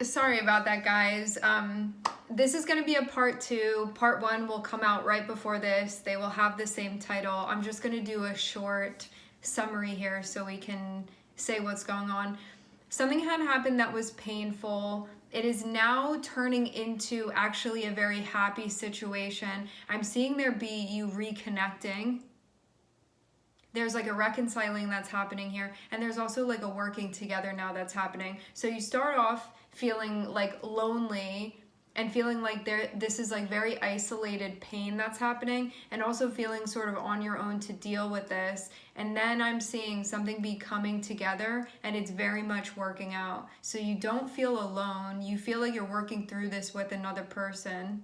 Sorry about that, guys. This is going to be a part 2. Part 1 will come out right before this. They will have the same title. I'm just going to do a short summary here so we can say what's going on. Something had happened that was painful. It is now turning into actually a very happy situation. I'm seeing there be you reconnecting. There's like a reconciling that's happening here, and there's also like a working together now that's happening. So you start off feeling like lonely and feeling like this is like very isolated pain that's happening, and also feeling sort of on your own to deal with this. And then I'm seeing something be coming together, and it's very much working out. So you don't feel alone. You feel like you're working through this with another person.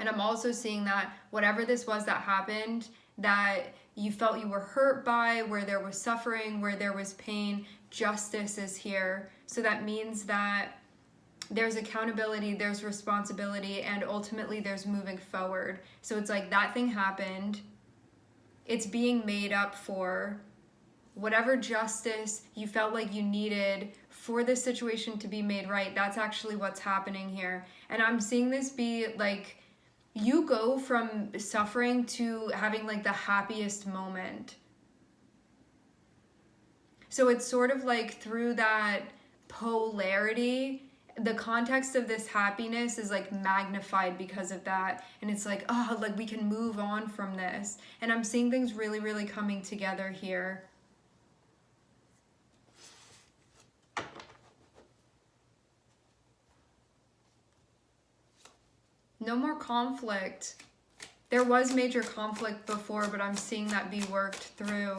And I'm also seeing that whatever this was that happened, that you felt you were hurt by, where there was suffering, where there was pain, justice is here. So that means that there's accountability, there's responsibility, and ultimately there's moving forward. So it's like that thing happened. It's being made up for. Whatever justice you felt like you needed for this situation to be made right, that's actually what's happening here. And I'm seeing this be like, you go from suffering to having like the happiest moment. So it's sort of like through that polarity, the context of this happiness is like magnified because of that. And it's like, oh, like we can move on from this. And I'm seeing things really, really coming together here. No more conflict. There was major conflict before, but I'm seeing that be worked through.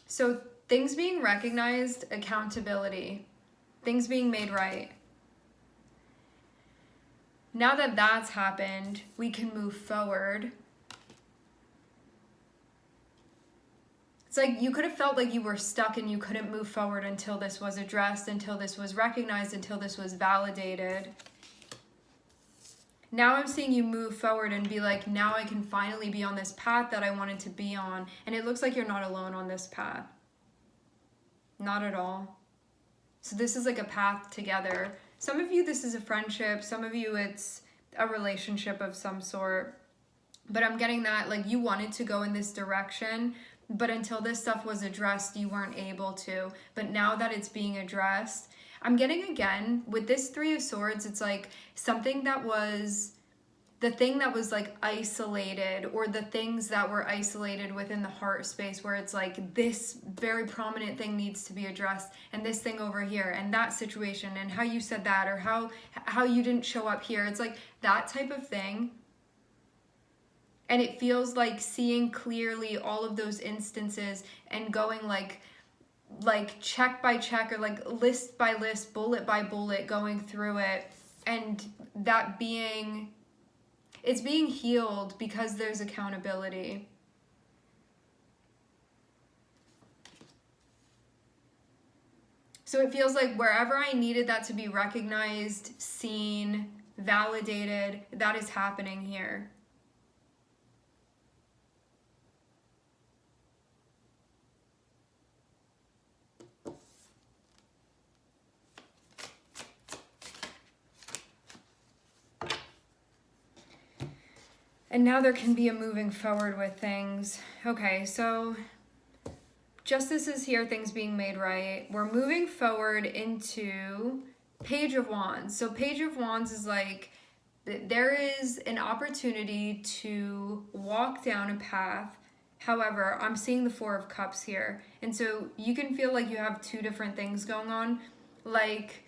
So things being recognized, accountability, things being made right. Now that that's happened, we can move forward. It's like you could have felt like you were stuck and you couldn't move forward until this was addressed, until this was recognized, until this was validated. Now I'm seeing you move forward and be like, now I can finally be on this path that I wanted to be on. And it looks like you're not alone on this path. Not at all. So this is like a path together. Some of you, this is a friendship. Some of you, it's a relationship of some sort. But I'm getting that like you wanted to go in this direction, but until this stuff was addressed, you weren't able to. But now that it's being addressed, I'm getting again, with this 3 of Swords, it's like something that was, the thing that was like isolated, or the things that were isolated within the heart space, where it's like this very prominent thing needs to be addressed, and this thing over here, and that situation, and how you said that, or how you didn't show up here. It's like that type of thing. And it feels like seeing clearly all of those instances and going like check by check, or like list by list, bullet by bullet, going through it. And that it's being healed because there's accountability. So it feels like wherever I needed that to be recognized, seen, validated, that is happening here. And now there can be a moving forward with things. Okay, so justice is here, things being made right. We're moving forward into Page of Wands. So Page of Wands is like, there is an opportunity to walk down a path. However, I'm seeing the 4 of Cups here. And so you can feel like you have 2 different things going on. Like,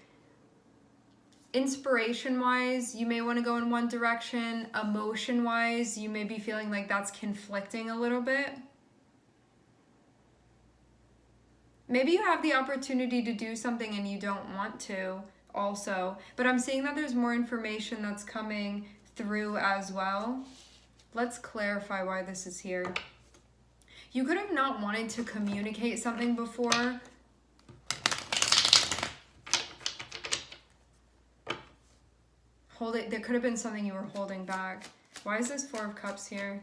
inspiration-wise, you may want to go in one direction. Emotion-wise, you may be feeling like that's conflicting a little bit. Maybe you have the opportunity to do something and you don't want to also. But I'm seeing that there's more information that's coming through as well. Let's clarify why this is here. You could have not wanted to communicate something before. There could have been something you were holding back. Why is this 4 of Cups here?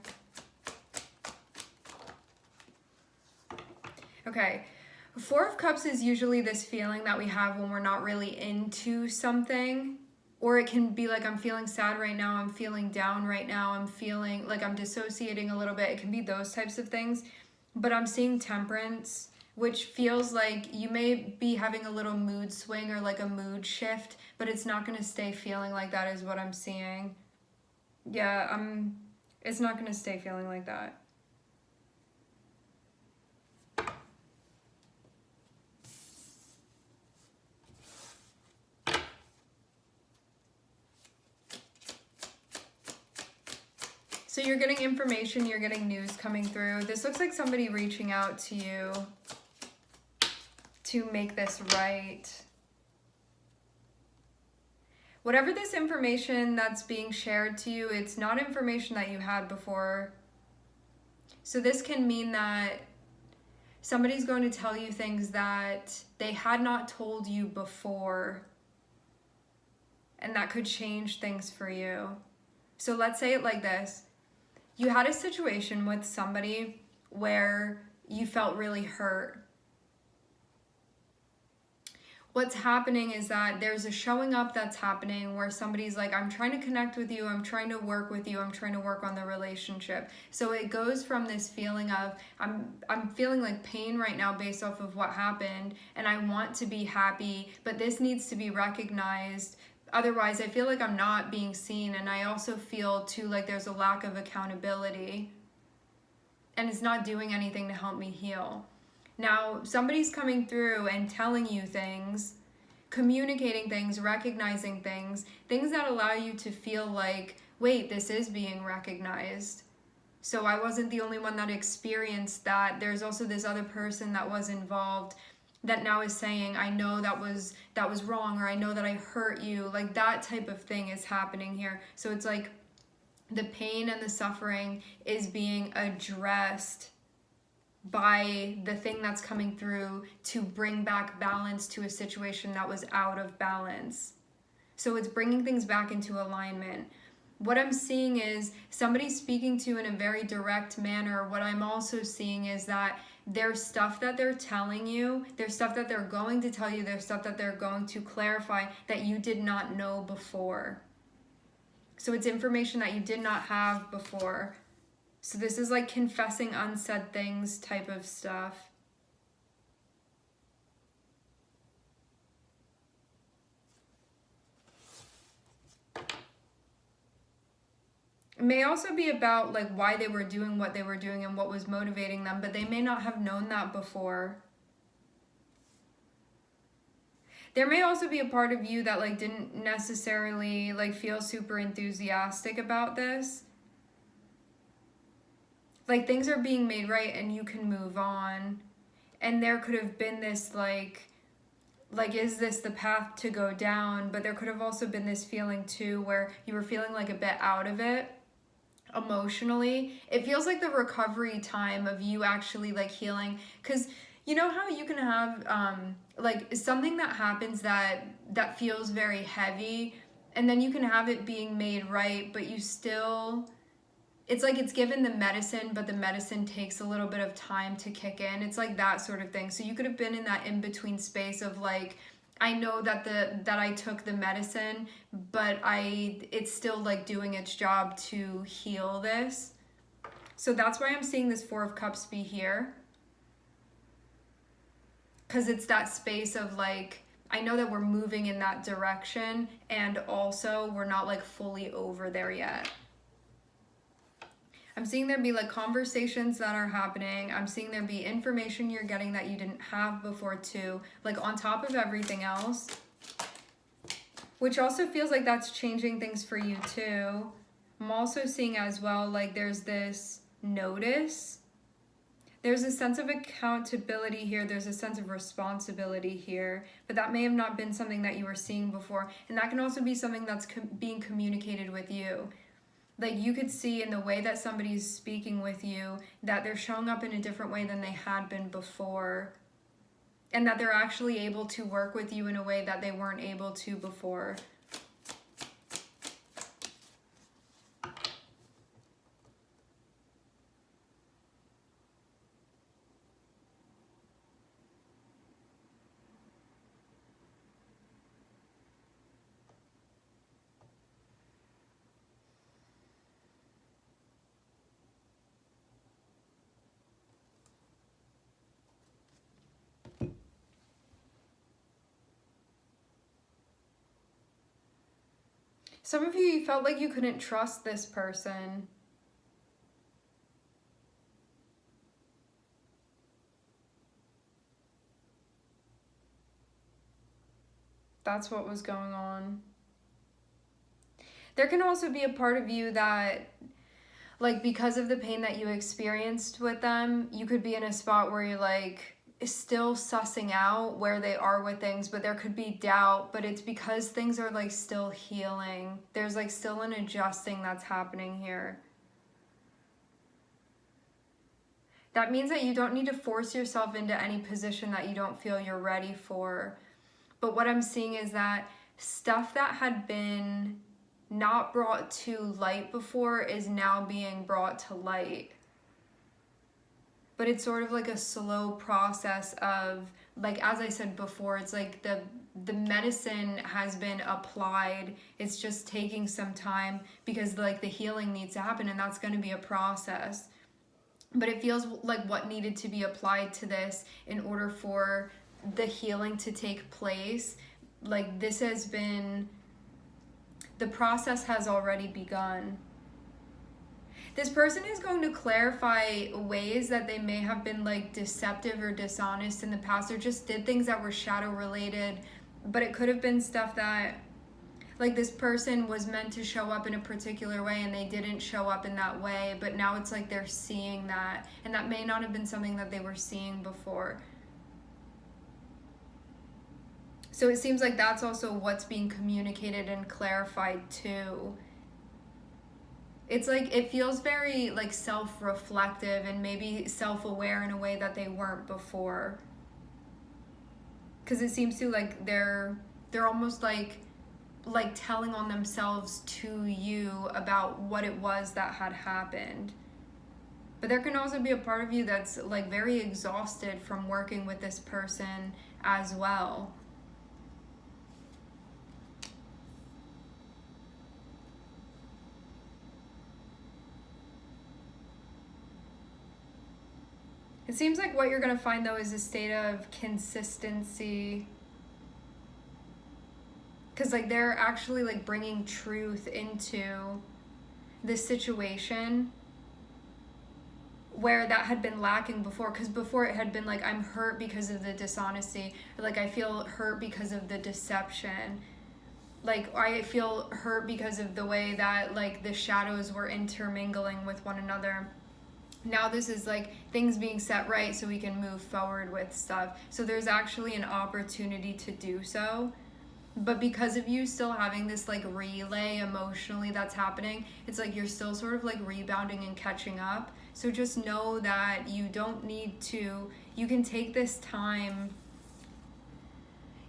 Okay. Four of Cups is usually this feeling that we have when we're not really into something. Or it can be like, I'm feeling sad right now, I'm feeling down right now, I'm feeling like I'm dissociating a little bit. It can be those types of things. But I'm seeing Temperance, which feels like you may be having a little mood swing or like a mood shift, but it's not going to stay feeling like that is what I'm seeing. Yeah, it's not going to stay feeling like that. So you're getting information, you're getting news coming through. This looks like somebody reaching out to you to make this right. Whatever this information that's being shared to you, it's not information that you had before. So this can mean that somebody's going to tell you things that they had not told you before, and that could change things for you. So let's say it like this. You had a situation with somebody where you felt really hurt. What's happening is that there's a showing up that's happening where somebody's like, I'm trying to connect with you, I'm trying to work with you, I'm trying to work on the relationship. So it goes from this feeling of, I'm feeling like pain right now based off of what happened, and I want to be happy, but this needs to be recognized. Otherwise, I feel like I'm not being seen, and I also feel too like there's a lack of accountability, and it's not doing anything to help me heal. Now, somebody's coming through and telling you things, communicating things, recognizing things that allow you to feel like, wait, this is being recognized. So I wasn't the only one that experienced that. There's also this other person that was involved that now is saying, I know that was wrong, or I know that I hurt you. Like that type of thing is happening here. So it's like the pain and the suffering is being addressed by the thing that's coming through to bring back balance to a situation that was out of balance. So it's bringing things back into alignment. What I'm seeing is somebody speaking to you in a very direct manner. What I'm also seeing is that there's stuff that they're telling you, there's stuff that they're going to tell you, there's stuff that they're going to clarify that you did not know before. So it's information that you did not have before. So this is like confessing unsaid things type of stuff. It may also be about like why they were doing what they were doing and what was motivating them, but they may not have known that before. There may also be a part of you that like didn't necessarily like feel super enthusiastic about this. Like things are being made right and you can move on. And there could have been this like is this the path to go down? But there could have also been this feeling too where you were feeling like a bit out of it emotionally. It feels like the recovery time of you actually like healing, because you know how you can have like something that happens that feels very heavy, and then you can have it being made right, but you still, it's like it's given the medicine, but the medicine takes a little bit of time to kick in. It's like that sort of thing. So you could have been in that in-between space of like, I know that I took the medicine, but it's still like doing its job to heal this. So that's why I'm seeing this Four of Cups be here. Because it's that space of like, I know that we're moving in that direction, and also we're not like fully over there yet. I'm seeing there be like conversations that are happening. I'm seeing there be information you're getting that you didn't have before too, like on top of everything else, which also feels like that's changing things for you too. I'm also seeing as well, like there's this notice. There's a sense of accountability here. There's a sense of responsibility here, but that may have not been something that you were seeing before. And that can also be something that's being communicated with you. Like you could see in the way that somebody's speaking with you that they're showing up in a different way than they had been before, and that they're actually able to work with you in a way that they weren't able to before. Some of you felt like you couldn't trust this person. That's what was going on. There can also be a part of you that, like, because of the pain that you experienced with them, you could be in a spot where you're like still sussing out where they are with things, but there could be doubt, but it's because things are like still healing. There's like still an adjusting that's happening here. That means that you don't need to force yourself into any position that you don't feel you're ready for. But what I'm seeing is that stuff that had been not brought to light before is now being brought to light. But it's sort of like a slow process of, like, as I said before, it's like the medicine has been applied. It's just taking some time because like the healing needs to happen, and that's going to be a process. But it feels like what needed to be applied to this in order for the healing to take place, like this has been, the process has already begun. This person is going to clarify ways that they may have been like deceptive or dishonest in the past, or just did things that were shadow related. But it could have been stuff that, like, this person was meant to show up in a particular way and they didn't show up in that way, but now it's like they're seeing that, and that may not have been something that they were seeing before. So it seems like that's also what's being communicated and clarified too. It's like, it feels very like self-reflective and maybe self-aware in a way that they weren't before. Because it seems to like they're almost like telling on themselves to you about what it was that had happened. But there can also be a part of you that's like very exhausted from working with this person as well. It seems like what you're going to find, though, is a state of consistency. Because, like, they're actually, like, bringing truth into this situation where that had been lacking before. Because before it had been, like, I'm hurt because of the dishonesty. Or, like, I feel hurt because of the deception. Like, I feel hurt because of the way that, like, the shadows were intermingling with one another. Now this is like things being set right so we can move forward with stuff. So there's actually an opportunity to do so. But because of you still having this like relay emotionally that's happening, it's like you're still sort of like rebounding and catching up. So just know that you don't need to, you can take this time.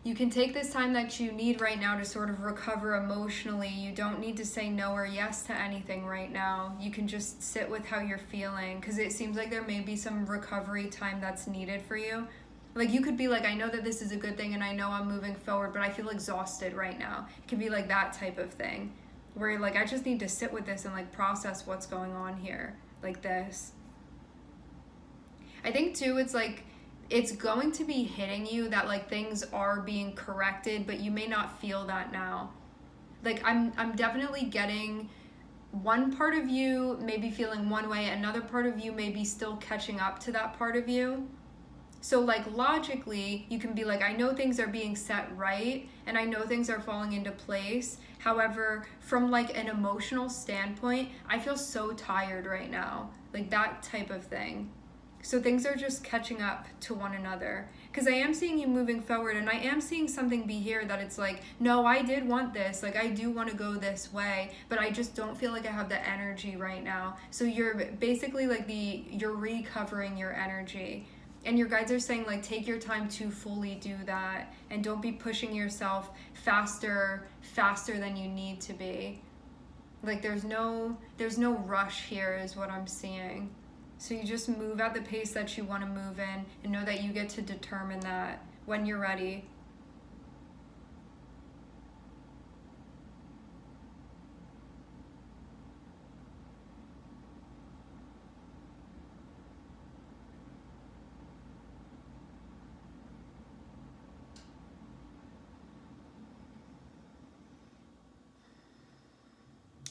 You can take this time that you need right now to sort of recover emotionally. You don't need to say no or yes to anything right now. You can just sit with how you're feeling, because it seems like there may be some recovery time that's needed for you. Like, you could be like, I know that this is a good thing and I know I'm moving forward, but I feel exhausted right now. It could be like that type of thing where you're like, I just need to sit with this and like process what's going on here, like this. I think too, it's like, it's going to be hitting you that like things are being corrected, but you may not feel that now. Like, I'm definitely getting one part of you maybe feeling one way, another part of you may be still catching up to that part of you. So like logically, you can be like, I know things are being set right and I know things are falling into place. However, from like an emotional standpoint, I feel so tired right now. Like that type of thing. So things are just catching up to one another. Because I am seeing you moving forward, and I am seeing something be here that it's like, no, I did want this. Like, I do want to go this way, but I just don't feel like I have the energy right now. So you're basically like you're recovering your energy. And your guides are saying, like, take your time to fully do that. And don't be pushing yourself faster than you need to be. Like, there's no rush here is what I'm seeing. So you just move at the pace that you want to move in, and know that you get to determine that when you're ready.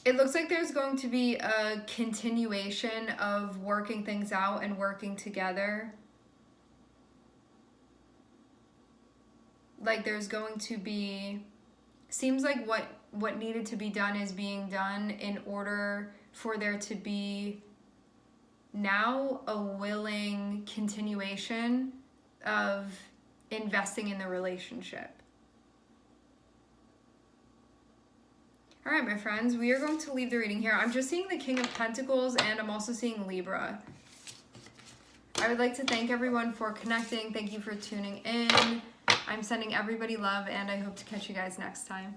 It looks like there's going to be a continuation of working things out and working together. Like there's going to be, seems like what needed to be done is being done in order for there to be now a willing continuation of investing in the relationship. All right, my friends, we are going to leave the reading here. I'm just seeing the King of Pentacles, and I'm also seeing Libra. I would like to thank everyone for connecting. Thank you for tuning in. I'm sending everybody love, and I hope to catch you guys next time.